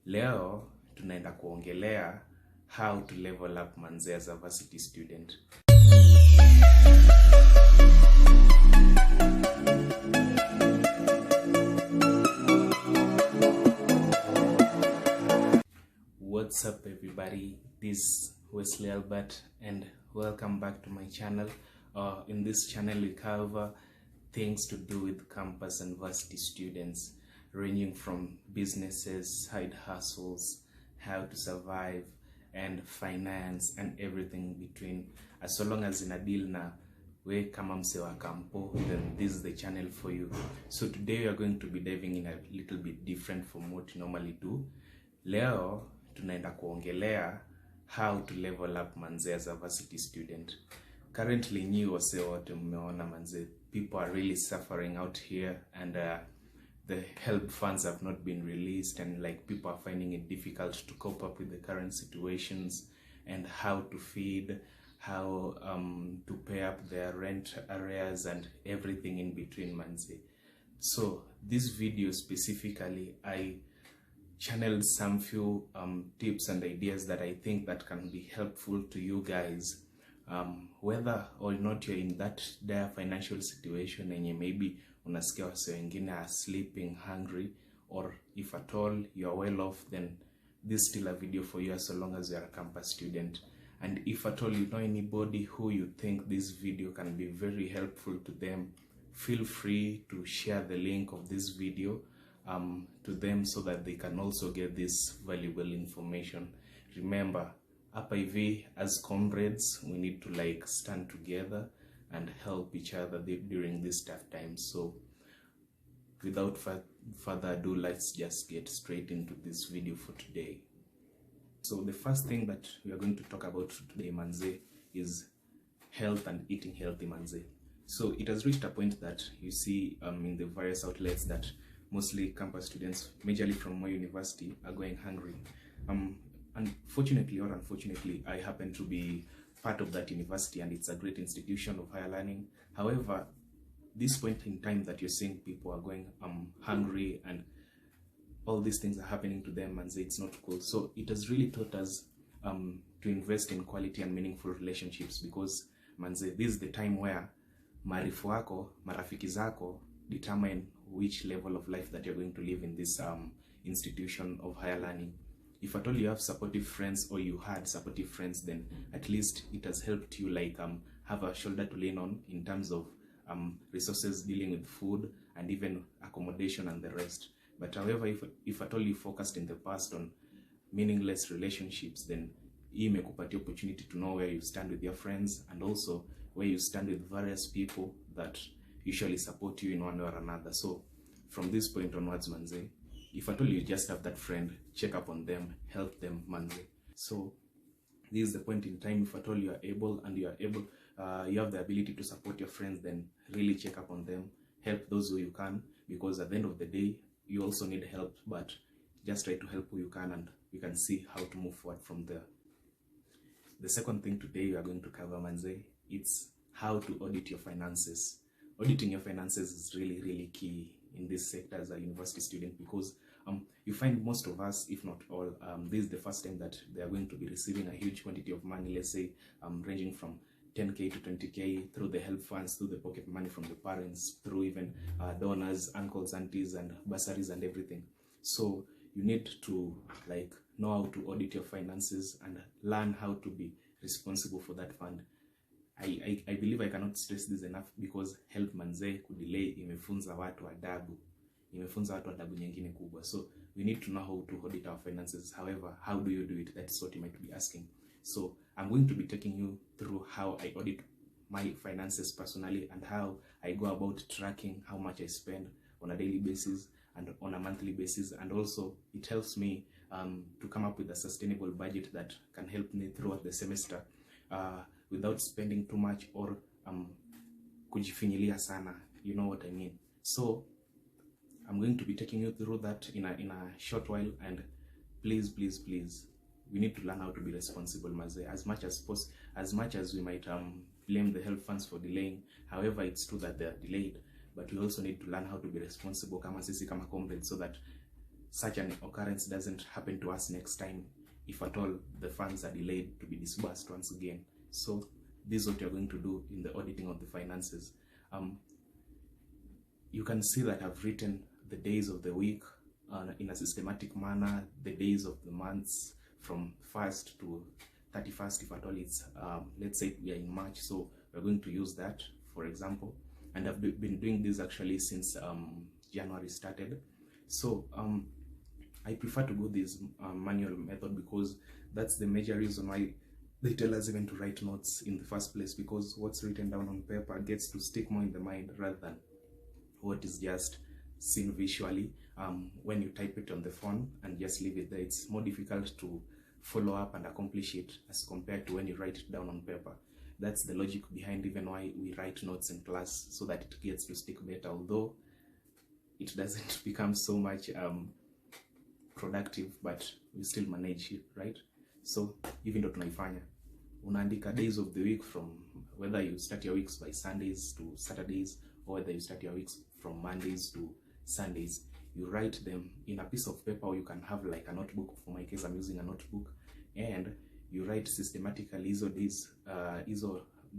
Leo tunaenda kuongelea how to level up manze as a varsity student. What's up everybody, this is Wesley Albert and welcome back to my channel. In this channel we cover things to do with campus and varsity students, ranging from businesses, side hustles, how to survive, and finance and everything in between. As long as in a deal na we kama mse wa kampo, then this is the channel for you. So today we are going to be diving in a little bit different from what you normally do. Leo tunaenda kuongelea how to level up manze as a varsity student. Currently nyi wase wote mmeona manze, people are really suffering out here, and the HELB funds have not been released, and like people are finding it difficult to cope up with the current situations and how to feed, how to pay up their rent arrears and everything in between manze. So this video specifically, I channeled some few tips and ideas that I think that can be helpful to you guys, whether or not you're in that dire financial situation and you maybe unasikia wase wengine are sleeping hungry, or if at all you're well off, then this is still a video for you as long as you're a campus student. And if at all you know anybody who you think this video can be very helpful to them, feel free to share the link of this video to them so that they can also get this valuable information. Remember, hapa hivi as comrades we need to like stand together and help each other during these tough times. So without further ado, let's just get straight into this video for today. So the first thing that we are going to talk about today manze is health and eating healthy manze. So it has reached a point that you see in the various outlets that mostly campus students, majorly from my university, are going hungry. Unfortunately or unfortunately, I happen to be part of that university, and it's a great institution of higher learning. However, this point in time that you're seeing people are going hungry and all these things are happening to them, and it's not cool. So it has really taught us to invest in quality and meaningful relationships, because manze, this is the time where marifu wako, marafiki zako determine which level of life that you're going to live in this institution of higher learning. If at all you have supportive friends, or you had supportive friends, then at least it has helped you like have a shoulder to lean on in terms of resources, dealing with food and even accommodation and the rest. But however, if at all you focused in the past on meaningless relationships, then hii imekupatia opportunity to know where you stand with your friends, and also where you stand with various people that usually support you in one way or another. So from this point onwards manze, if at all you just have that friend, check up on them, help them manze. So this is the point in time, if at all you are able and you have the ability to support your friends, then really check up on them, help those who you can, because at the end of the day you also need help, but just try to help who you can, and you can see how to move forward from there. The second thing today we are going to cover manze, it's how to audit your finances. Auditing your finances is really key in this sector as a university student, because you find most of us, if not all, this is the first time that they are going to be receiving a huge quantity of money, let's say ranging from 10k to 20k through the HELB funds, through the pocket money from the parents, through even donors, uncles, aunties, and bursaries and everything. So you need to like know how to audit your finances and learn how to be responsible for that fund. I believe I cannot stress this enough, because HELB manze kudelay imefunza watu adabu. Imefunza watu adabu nyingine kubwa. So we need to know how to audit our finances. However, how do you do it? That's what you might be asking. So I'm going to be taking you through how I audit my finances personally, and how I go about tracking how much I spend on a daily basis and on a monthly basis. And also it helps me to come up with a sustainable budget that can help me throughout the semester without spending too much or kujifinyilia sana, you know what I mean. So I'm going to be taking you through that in a short while, and please we need to learn how to be responsible maze. As much as we might blame the HELB funds for delaying, however it's true that they are delayed, but we also need to learn how to be responsible kama sisi kama comrades, so that such an occurrence doesn't happen to us next time, if at all the funds are delayed to be disbursed once again. So this is what you're going to do in the auditing of the finances. You can see that I've written the days of the week in a systematic manner, the days of the months from 1st to 31st, if at all it's, let's say we are in March, so we're going to use that, for example. And I've been doing this actually since January started. So I prefer to go this manual method, because that's the major reason why they tell us even to write notes in the first place, because what's written down on paper gets to stick more in the mind rather than what is just seen visually. When you type it on the phone and just leave it there, it's more difficult to follow up and accomplish it as compared to when you write it down on paper. That's the logic behind even why we write notes in class, so that it gets to stick better, although it doesn't become so much productive, but we still manage it, right? So even though tunaifanya, unaandika days of the week, from whether you start your weeks by Sundays to Saturdays, or whether you start your weeks from Mondays to Sundays, you write them in a piece of paper, or you can have like a notebook. For my case, I'm using a notebook, and you write systematically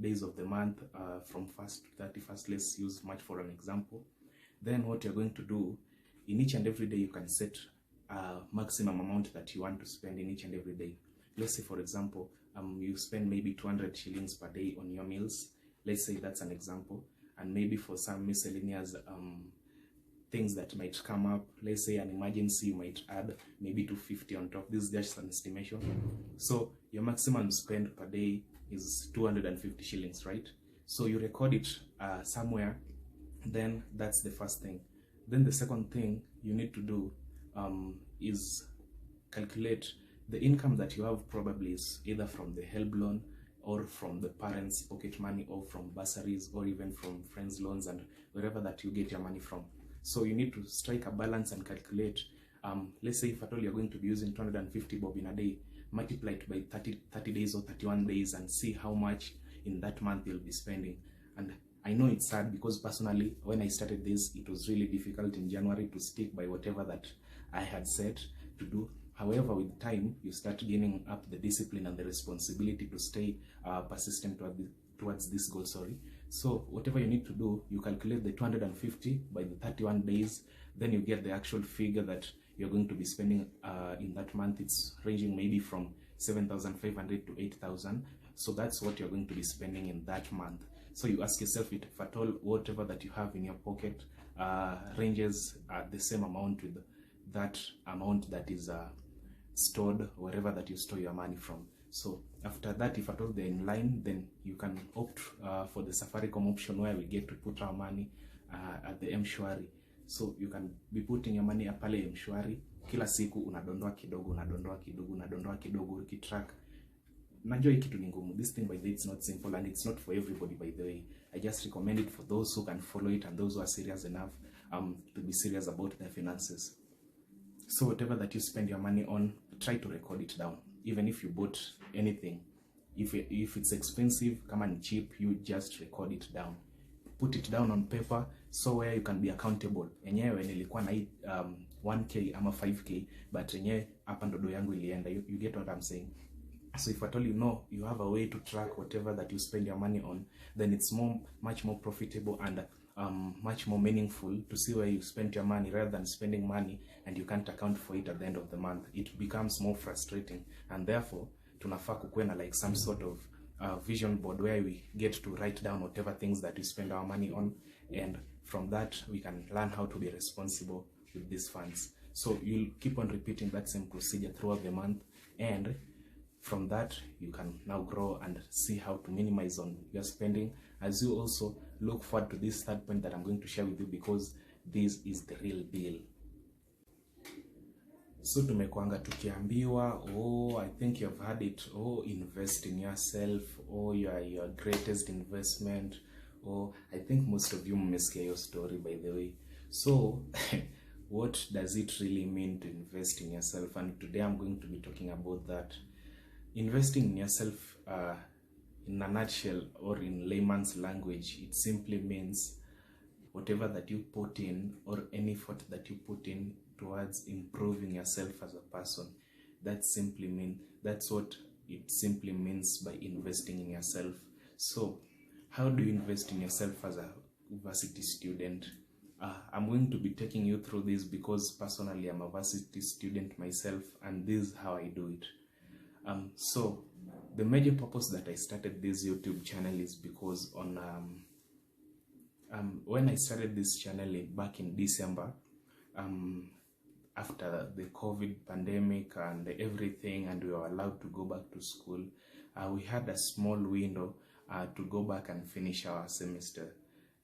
days of the month from 1st to 31st. Let's use March for an example. Then what you're going to do, in each and every day you can set a maximum amount that you want to spend in each and every day. Let's say, for example, you spend maybe 200 shillings per day on your meals. Let's say that's an example. And maybe for some miscellaneous things that might come up, let's say an emergency, you might add maybe 250 on top. This is just an estimation. So your maximum spend per day is 250 shillings, right? So you record it somewhere. Then that's the first thing. Then the second thing you need to do is calculate the income that you have. Probably is either from the HELB loan, or from the parents' pocket money, or from bursaries, or even from friends' loans, and wherever that you get your money from. So you need to strike a balance and calculate. Let's say if at all you're going to be using 250 bob in a day, multiply it by 30 days or 31 days and see how much in that month you'll be spending. And I know it's sad, because personally, when I started this, it was really difficult in January to stick by whatever that I had set to do. However, with time, you start gaining up the discipline and the responsibility to stay persistent towards this goal, So whatever you need to do, you calculate the 250 by the 31 days, then you get the actual figure that you're going to be spending in that month. It's ranging maybe from 7,500 to 8,000. So that's what you're going to be spending in that month. So you ask yourself, if at all whatever that you have in your pocket ranges the same amount with that amount that is stored wherever that you store your money from. So after that, if at all they're in line, then you can opt for the Safaricom option, where we get to put our money at the M-Shwari. So you can be putting your money pale M-Shwari. Kila siku unadondoa kidogo, unadondoa kidogo, unadondoa kidogo, ukitrack. Najua hii kitu ni ngumu. This thing, by the way, it's not simple, and it's not for everybody, by the way. I just recommend it for those who can follow it and those who are serious enough to be serious about their finances. So whatever that you spend your money on, try to record it down. Even if you bought anything, if it's expensive, come and cheap, you just record it down. Put it down on paper, so where you can be accountable. Enyewe nilikuwa na 1k ama 5k, but enyewe hapa ndo do yangu ilienda. You get what I'm saying? So if at all you know you have a way to track whatever that you spend your money on, then it's much more profitable and much more meaningful to see where you spent your money, rather than spending money and you can't account for it at the end of the month. It becomes more frustrating, and therefore tunafaa kukuwe na like some sort of vision board where we get to write down whatever things that we spend our money on, and from that we can learn how to be responsible with these funds. So you'll keep on repeating that same procedure throughout the month, and from that you can now grow and see how to minimize on your spending, as you also look forward to this third point that I'm going to share with you, because this is the real deal. So tumekuanga tukiambiwa, oh, I think you've heard it, oh, invest in yourself, oh, you are your greatest investment, oh, I think most of you mmesikia your story, by the way. So what does it really mean to invest in yourself? And today I'm going to be talking about that. Investing in yourself, in a nutshell, or in layman's language, it simply means whatever that you put in, or any effort that you put in towards improving yourself as a person. That's what it simply means by investing in yourself. So how do you invest in yourself as a varsity student? I'm going to be taking you through this because personally I'm a varsity student myself, and this is how I do it. So the major purpose that I started this YouTube channel is because when I started this channel back in December, after the COVID pandemic and everything, and we were allowed to go back to school, we had a small window to go back and finish our semester.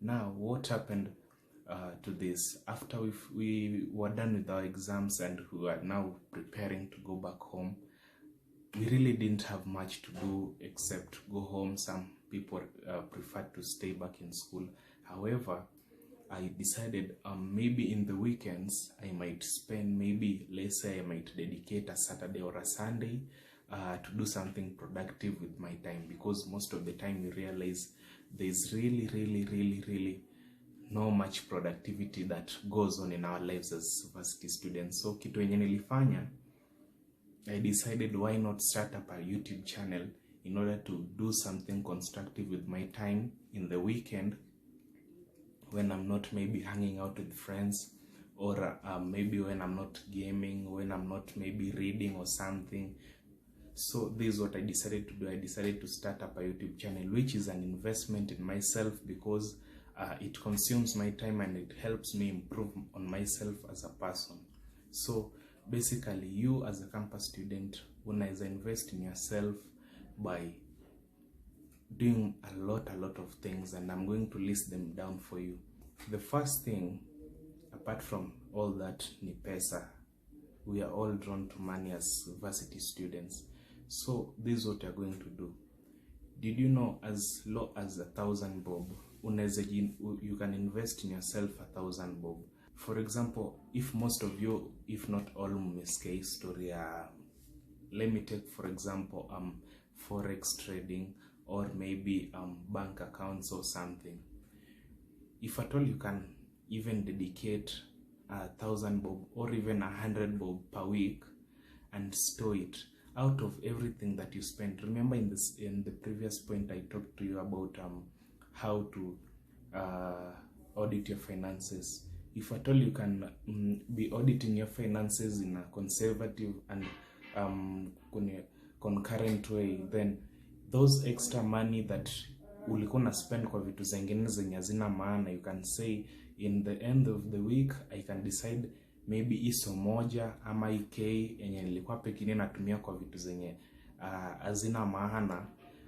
Now, what happened to this? After we were done with our exams and we are now preparing to go back home, we really didn't have much to do except go home. Some people preferred to stay back in school. However, I decided maybe in the weekends I might spend, maybe let's say I might dedicate a Saturday or a Sunday to do something productive with my time, because most of the time you realize there's really no much productivity that goes on in our lives as varsity students. So kitu yenye nilifanya, I decided why not start up a YouTube channel in order to do something constructive with my time in the weekend, when I'm not maybe hanging out with friends, or maybe when I'm not gaming, when I'm not maybe reading or something. So this is what I decided to do. I decided to start up a YouTube channel, which is an investment in myself, because it consumes my time and it helps me improve on myself as a person. So basically, you as a campus student, unaweza invest in yourself by doing a lot of things, and I'm going to list them down for you. The first thing, apart from all that, ni pesa. We are all drawn to money as varsity students. So this is what you're going to do. Did you know as low as 1,000 bob, you can invest in yourself 1,000 bob? For example, if most of you, if not all, mmesikia story, let me take for example forex trading, or maybe bank accounts or something. If at all you can even dedicate 1,000 bob or even 100 bob per week and store it out of everything that you spend. Remember in the previous point I talked to you about how to audit your finances. If at all you can be auditing your finances in a conservative and concurrent way, then those extra money that ulikuwa na spend kwa vitu zingine zenye hazina maana, you can say in the end of the week I can decide maybe iso moja ama IK yenye nilikuwa pekine natumia kwa vitu zenye hazina maana,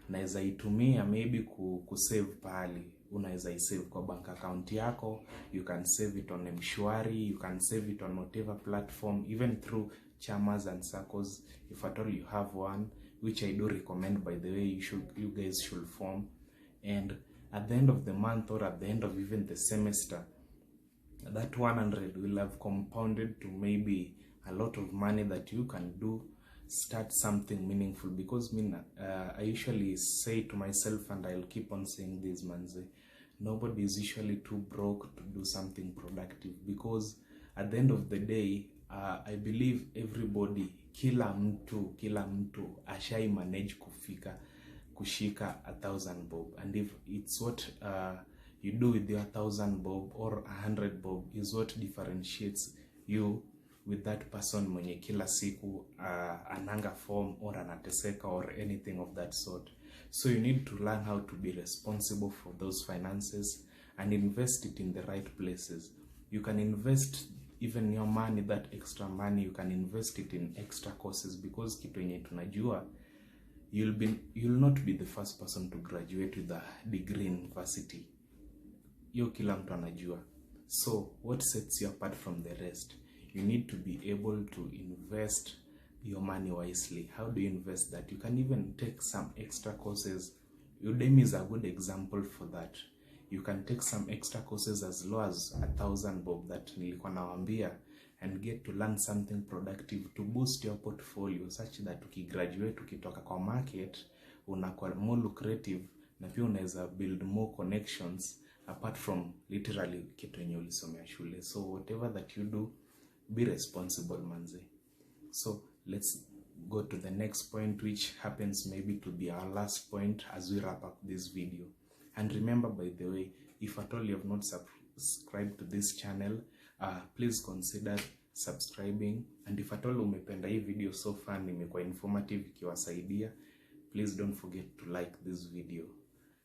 naweza itumia maybe kusave pahali. Unaweza isave kwa bank account yako, you can save it on Mshwari, you can save it on whatever platform, even through chamas and circles, if at all you have one, which I do recommend, by the way. You guys should form. And at the end of the month, or at the end of even the semester, that 100 will have compounded to maybe a lot of money that you can start something meaningful. Because I usually say to myself, and I'll keep on saying this, manze, nobody is usually too broke to do something productive, because at the end of the day, I believe everybody, kila mtu ashai manage kushika 1,000 bob, and if it's what you do with your 1,000 bob or 100 bob is what differentiates you with that person mwenye kila siku ananga form or anateseka or anything of that sort. So you need to learn how to be responsible for those finances and invest it in the right places. You can invest even your money, that extra money, you can invest it in extra courses, because kitu yenye tunajua, you'll not be the first person to graduate with a degree in varsity. Yo kila mtu anajua. So what sets you apart from the rest? You need to be able to invest your money wisely. How do you invest that? You can even take some extra courses. Udemy is a good example for that. You can take some extra courses as low as 1,000 bob that nilikuwa nawaambia, and get to learn something productive to boost your portfolio, such that ukigraduate, ukitoka kwa market, unakuwa more lucrative, na pia unaweza build more connections apart from literally kitu yenye ulisomea shule. So whatever that you do, be responsible, manze. So let's go to the next point, which happens maybe to be our last point as we wrap up this video. And remember, by the way, if at all you have not subscribed to this channel, please consider subscribing. And if at all umependa hii video so far, nimekuwa informative ikiwasaidia, please don't forget to like this video.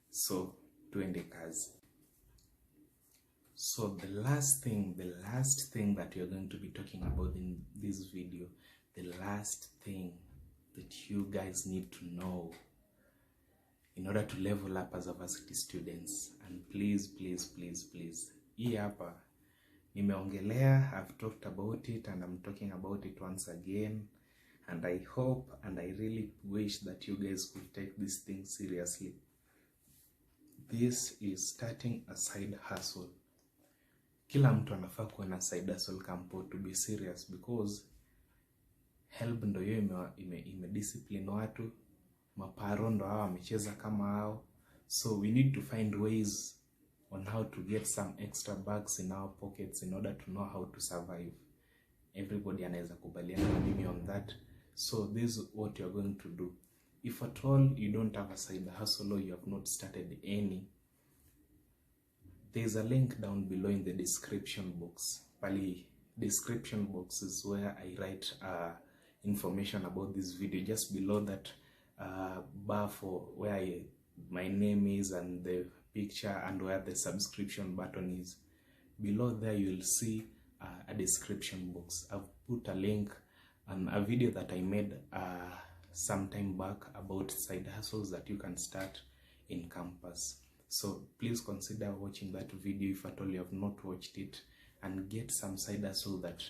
So tuende kazi. So the last thing that you're going to be talking about in this video, the last thing that you guys need to know in order to level up as a varsity students, and please, hii hapa nimeongelea, I've talked about it and I'm talking about it once again, and I hope and I really wish that you guys could take this thing seriously. This is starting a side hustle. Kila mtu anafaa kuwa na side hustle kampo, to be serious, because HELB ndo hiyo ime watu, maparo ndo hao wamecheza kama hao. So we need to find ways on how to get some extra bucks in our pockets in order to know how to survive. Everybody anaweza kubaliana na mimi on that. So this is what you're going to do. If at all you don't have a side hustle or you have not started any, there's a link down below in the description box. Pali description box is where I write information about this video. Just below that bar for where my name is and the picture and where the subscription button is, below there you'll see a description box. I've put a link and a video that I made some time back about side hustles that you can start in campus. So please consider watching that video if at all you have not watched it, and get some side hustle that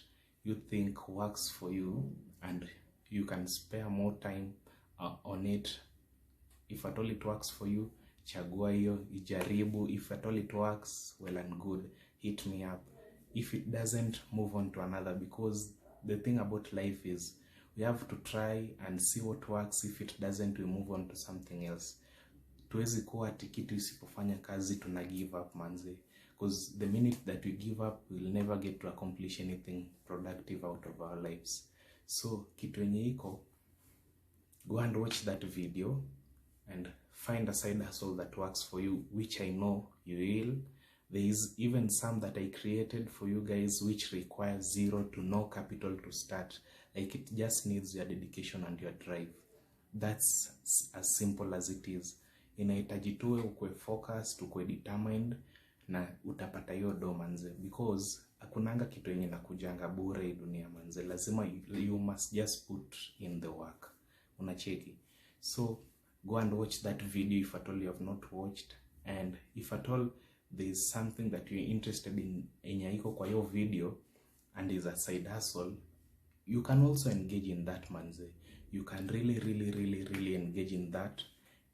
you think works for you and you can spare more time on it. If at all it works for you, chagua hiyo, ijaribu. If at all it works, well and good, hit me up. If it doesn't, move on to another, because the thing about life is we have to try and see what works. If it doesn't, we move on to something else. Tuwezi kuwa ati kitu isipofanya kazi tuna give up, manze, because the minute that we give up, we'll never get to accomplish anything productive out of our lives. So kitu yenye iko, go and watch that video and find a side hustle that works for you, which I know you will. There is even some that I created for you guys which require zero to no capital to start. Like, it just needs your dedication and your drive. That's as simple as it is. Inahitaji tuwe ukwe focused, ukwe determined, na utapata hiyo do, manze, because hakunanga kitu yenye nakujanga bure dunia, manze. Lazima you must just put in the work. Unacheki. So go and watch that video if at all you have not watched, and if at all there is something that you're interested in enye iko kwa hiyo video and is a side hustle, you can also engage in that, manze. You can really engage in that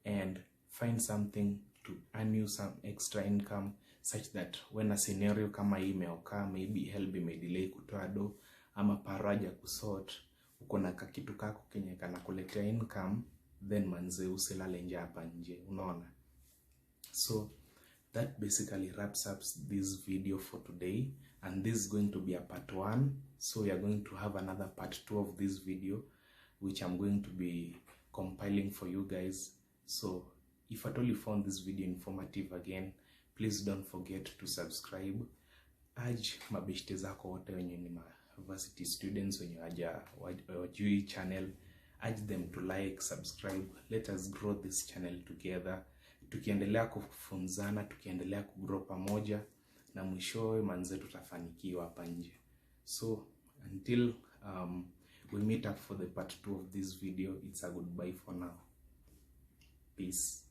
and find something to earn you some extra income, such that when a scenario kama hii imeoka, maybe HELB imedelay kutoa do ama paraja kusort, uko na kakitu kako kenye kana kuletea income, then manze usilale nje hapa nje, unaona. So that basically wraps up this video for today, and this is going to be a part 1. So we are going to have another part 2 of this video, which I'm going to be compiling for you guys. So if at all you found this video informative, again, please don't forget to subscribe. Urge mabeshte zako wote wenye ni varsity students wenye wajui channel, urge them to like, subscribe. Let us grow this channel together. Tukiendelea kufunzana, tukiendelea kugrow pamoja, na mwishowe manze tutafanikiwa hapa nje. So until we meet up for the part 2 of this video, it's a goodbye for now. Peace.